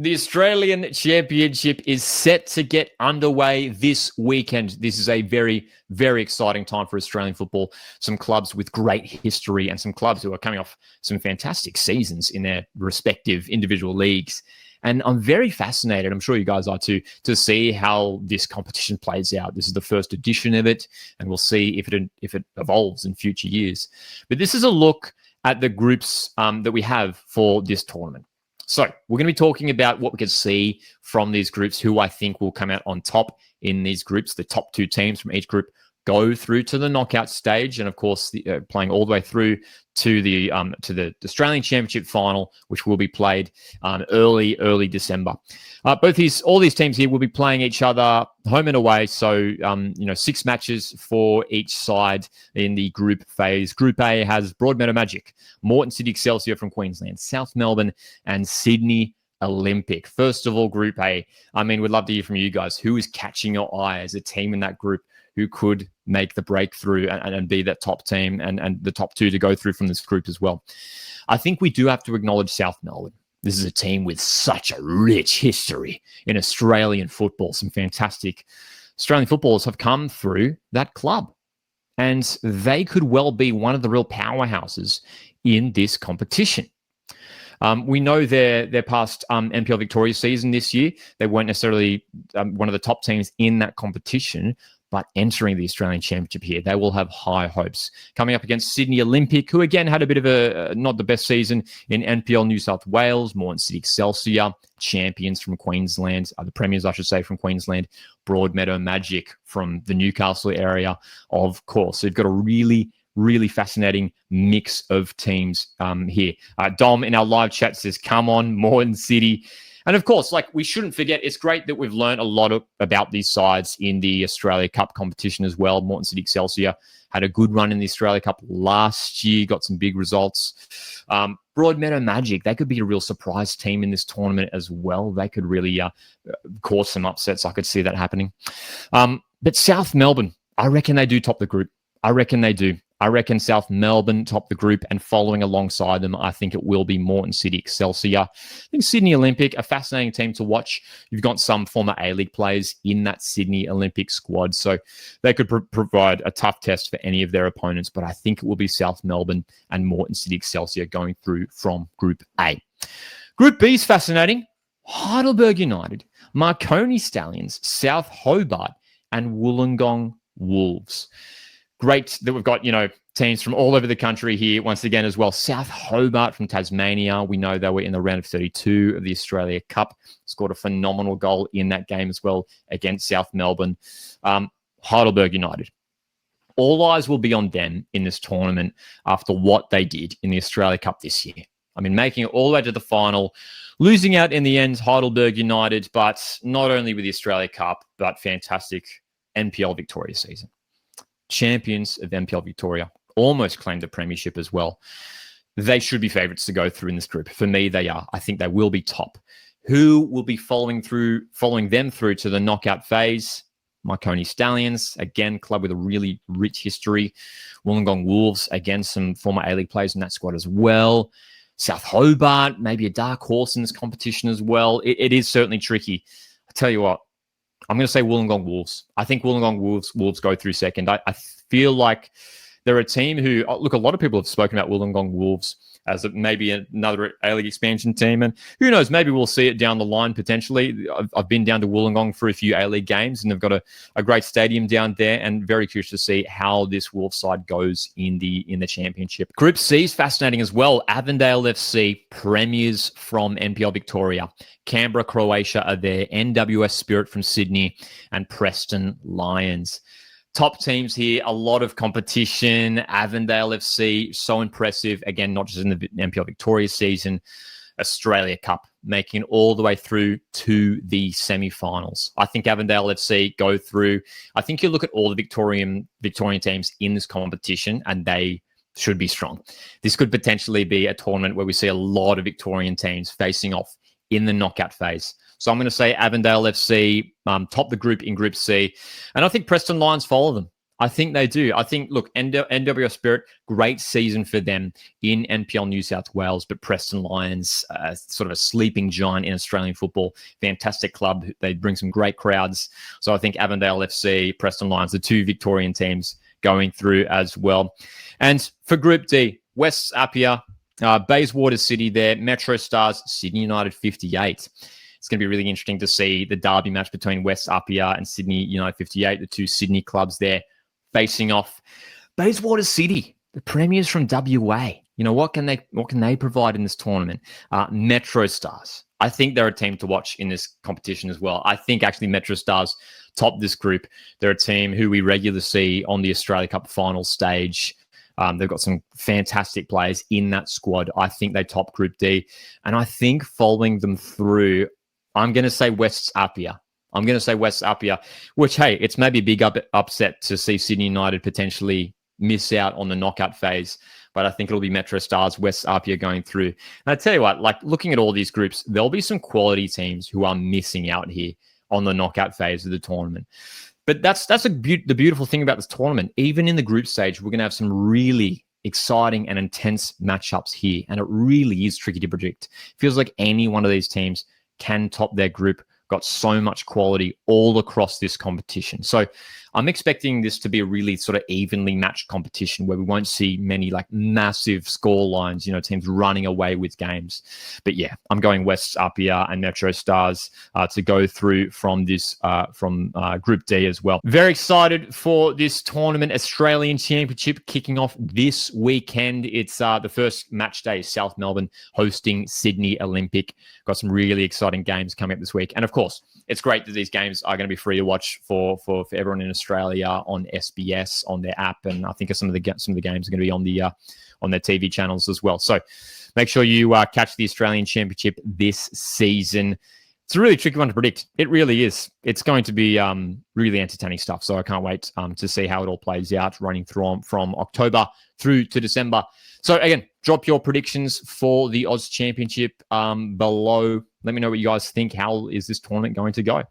The Australian Championship is set to get underway this weekend. This is a very, very exciting time for Australian football. Some clubs with great history and some clubs who are coming off some fantastic seasons in their respective individual leagues. And I'm very fascinated, I'm sure you guys are too, to see how this competition plays out. This is the first edition of it, and we'll see if it evolves in future years. But this is a look at the groups that we have for this tournament. So we're going to be talking about what we can see from these groups, who I think will come out on top in these groups. The top two teams from each group go through to the knockout stage, and of course, playing all the way through to the Australian Championship final, which will be played early December. All these teams here will be playing each other home and away. So 6 matches for each side in the group phase. Group A has Broadmeadow Magic, Moreton City Excelsior from Queensland, South Melbourne, and Sydney Olympic. First of all, Group A. I mean, we'd love to hear from you guys. Who is catching your eye as a team in that group who could make the breakthrough and be that top team and the top two to go through from this group as well? I think we do have to acknowledge South Melbourne. This is a team with such a rich history in Australian football. Some fantastic Australian footballers have come through that club, and they could well be one of the real powerhouses in this competition. We know their past NPL Victoria season this year. They weren't necessarily one of the top teams in that competition, but entering the Australian Championship here, they will have high hopes. Coming up against Sydney Olympic, who again had a bit of a not the best season in NPL New South Wales, Moreton City Excelsior, champions from Queensland, the premiers, I should say, from Queensland, Broadmeadow Magic from the Newcastle area, of course. So you've got a really fascinating mix of teams here. Dom in our live chat says, come on, Moreton City. And of course, we shouldn't forget, it's great that we've learned a lot about these sides in the Australia Cup competition as well. Moreton City Excelsior had a good run in the Australia Cup last year, got some big results. Broadmeadow Magic, they could be a real surprise team in this tournament as well. They could really cause some upsets. I could see that happening. But South Melbourne, I reckon they do top the group. I reckon they do. I reckon South Melbourne top the group, and following alongside them, I think it will be Moreton City Excelsior. I think Sydney Olympic, a fascinating team to watch. You've got some former A-League players in that Sydney Olympic squad, so they could provide a tough test for any of their opponents, but I think it will be South Melbourne and Moreton City Excelsior going through from Group A. Group B is fascinating. Heidelberg United, Marconi Stallions, South Hobart, and Wollongong Wolves. Great that we've got, teams from all over the country here once again as well. South Hobart from Tasmania. We know they were in the round of 32 of the Australia Cup. Scored a phenomenal goal in that game as well against South Melbourne. Heidelberg United. All eyes will be on them in this tournament after what they did in the Australia Cup this year. I mean, making it all the way to the final, losing out in the end, Heidelberg United, but not only with the Australia Cup, but fantastic NPL Victoria season. Champions of NPL Victoria, almost claimed the premiership as well. They should be favourites to go through in this group. For me, they are. I think they will be top. Who will be following them through to the knockout phase? Marconi Stallions, again, club with a really rich history. Wollongong Wolves, again, some former A-League players in that squad as well. South Hobart, maybe a dark horse in this competition as well. It is certainly tricky. I tell you what, I'm going to say Wollongong Wolves. I think Wollongong Wolves go through second. I feel like they're a team who, look, a lot of people have spoken about Wollongong Wolves as maybe another A-League expansion team. And who knows, maybe we'll see it down the line potentially. I've been down to Wollongong for a few A-League games, and they've got a great stadium down there, and very curious to see how this Wolves side goes in the championship. Group C is fascinating as well. Avondale FC, premiers from NPL Victoria. Canberra, Croatia are there. NWS Spirit from Sydney, and Preston Lions. Top teams here, a lot of competition. Avondale FC, so impressive. Again, not just in the NPL Victoria season, Australia Cup, making it all the way through to the semi-finals. I think Avondale FC go through. I think you look at all the Victorian teams in this competition, and they should be strong. This could potentially be a tournament where we see a lot of Victorian teams facing off in the knockout phase. So I'm going to say Avondale FC top the group in Group C. And I think Preston Lions follow them. I think they do. I think, look, NWS Spirit, great season for them in NPL New South Wales, but Preston Lions, sort of a sleeping giant in Australian football. Fantastic club. They bring some great crowds. So I think Avondale FC, Preston Lions, the two Victorian teams going through as well. And for Group D, West Apia, Bayswater City there, Metro Stars, Sydney United 58. It's going to be really interesting to see the derby match between West Apia and Sydney United 58, the two Sydney clubs there facing off. Bayswater City, the premiers from WA. What can they provide in this tournament? Metro Stars. I think they're a team to watch in this competition as well. I think actually Metro Stars top this group. They're a team who we regularly see on the Australia Cup final stage. They've got some fantastic players in that squad. I think they top Group D. And I think following them through, I'm going to say West Apia. Which, hey, it's maybe a big upset to see Sydney United potentially miss out on the knockout phase. But I think it'll be Metro Stars, West Apia going through. And I tell you what, like looking at all these groups, there'll be some quality teams who are missing out here on the knockout phase of the tournament. But that's the beautiful thing about this tournament. Even in the group stage, we're going to have some really exciting and intense matchups here. And it really is tricky to predict. Feels like any one of these teams can top their group. Got so much quality all across this competition. So I'm expecting this to be a really sort of evenly matched competition where we won't see many like massive score lines, teams running away with games. But yeah, I'm going West Apia and Metro Stars to go through from this from Group D as well. Very excited for this tournament, Australian Championship kicking off this weekend. It's the first match day, South Melbourne hosting Sydney Olympic. Got some really exciting games coming up this week. And of course, it's great that these games are going to be free to watch for everyone in Australia on SBS, on their app, and I think some of the games are going to be on their TV channels as well. So make sure you catch the Australian Championship this season. It's a really tricky one to predict. It really is. It's going to be really entertaining stuff. So I can't wait to see how it all plays out, running through from October through to December. So again, drop your predictions for the Oz Championship below. Let me know what you guys think. How is this tournament going to go?